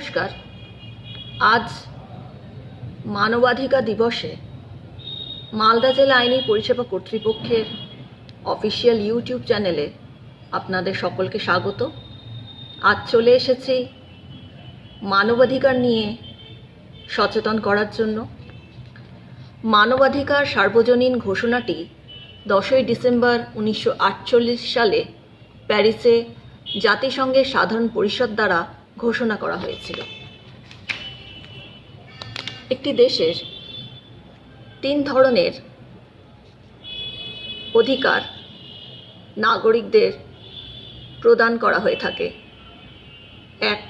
নমস্কার। আজ মানবাধিকার দিবসে মালদা জেলা আইনি পরিষেবা কর্তৃপক্ষের অফিসিয়াল ইউটিউব চ্যানেলে আপনাদের সকলকে স্বাগত। আজ চলে এসেছি মানবাধিকার নিয়ে সচেতন করার জন্য। মানবাধিকার সার্বজনীন ঘোষণাটি 10ই ডিসেম্বর 1948 সালে প্যারিসে জাতিসংঘের সাধারণ পরিষদ দ্বারা ঘোষণা করা হয়েছিল। একটি দেশের 3 ধরনের অধিকার নাগরিকদের প্রদান করা হয়ে থাকে। 1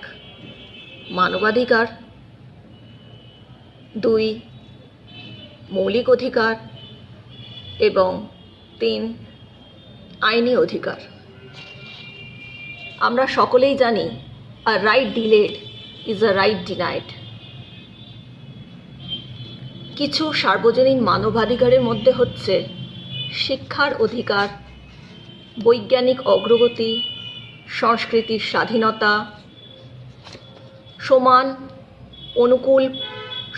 মানবাধিকার, 2 মৌলিক অধিকার এবং 3 আইনি অধিকার। আমরা সকলেই জানি a right delayed is a right denied। কিছু সার্বজনীন মানবাধিকারের মধ্যে হচ্ছে শিক্ষার অধিকার, বৈজ্ঞানিক অগ্রগতি, সংস্কৃতির স্বাধীনতা, সমান অনুকূল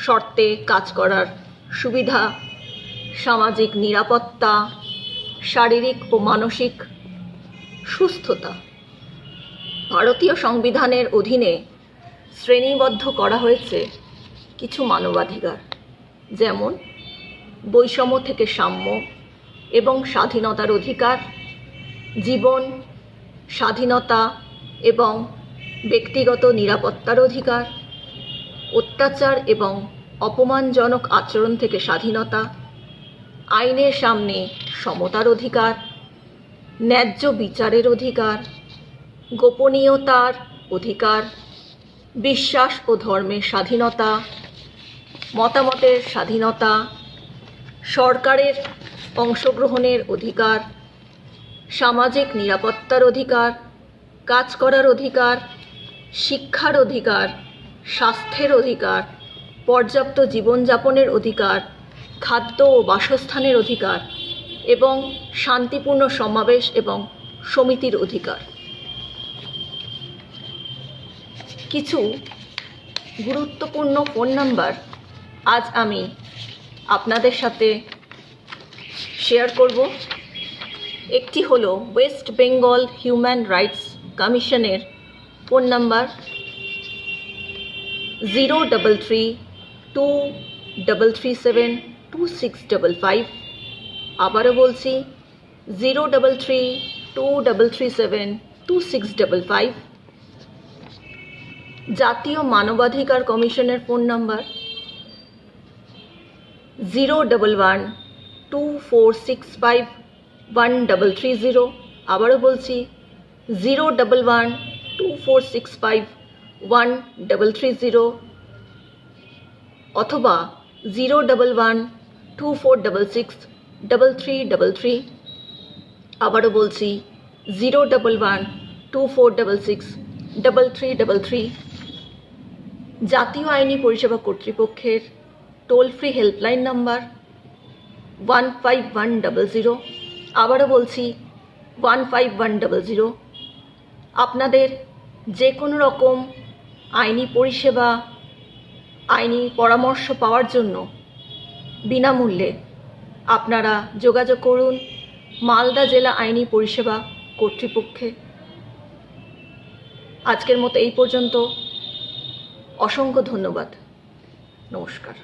শর্তে কাজ করার সুবিধা, সামাজিক নিরাপত্তা, শারীরিক ও মানসিক সুস্থতা। ভারতীয় সংবিধানের অধীনে শ্রেণীবদ্ধ করা হয়েছে কিছু মানবাধিকার, যেমন বৈষম্য থেকে সাম্য এবং স্বাধীনতার অধিকার, জীবন, স্বাধীনতা এবং ব্যক্তিগত নিরাপত্তার অধিকার, অত্যাচার এবং অপমানজনক আচরণ থেকে স্বাধীনতা, আইনের সামনে সমতার অধিকার, ন্যায্য বিচারের অধিকার, গোপনীয়তার অধিকার, বিশ্বাস ও ধর্মের স্বাধীনতা, মতামতের স্বাধীনতা, সরকারের অংশগ্রহণের অধিকার, সামাজিক নিরাপত্তার অধিকার, কাজ করার অধিকার, শিক্ষার অধিকার, স্বাস্থ্যের অধিকার, পর্যাপ্ত জীবনযাপনের অধিকার, খাদ্য ও বাসস্থানের অধিকার এবং শান্তিপূর্ণ সমাবেশ এবং সমিতির অধিকার। কিছু গুরুত্বপূর্ণ ফোন নাম্বার আজ আমি আপনাদের সাথে শেয়ার করব। একটি হলো ওয়েস্ট বেঙ্গল হিউম্যান রাইটস কমিশনের ফোন নাম্বার 033-2337-2655। আবারও বলছি 033-2337-2655। জাতীয় মানবাধিকার কমিশনের ফোন নাম্বার 011-2465-1330। আবারও বলছি 011-2465-1330 অথবা 011-2466-3333। আবারও বলছি 011-2466-3333। জাতীয় আইনি পরিষেবা কর্তৃপক্ষের টোল ফ্রি হেল্পলাইন নাম্বার 15100। আবারও বলছি 15100। আপনাদের যে কোনো রকম আইনি পরিষেবা, আইনি পরামর্শ পাওয়ার জন্য বিনামূল্যে আপনারা যোগাযোগ করুন মালদা জেলা আইনি পরিষেবা কর্তৃপক্ষে। আজকের মতো এই পর্যন্ত। অসংখ্য ধন্যবাদ। নমস্কার।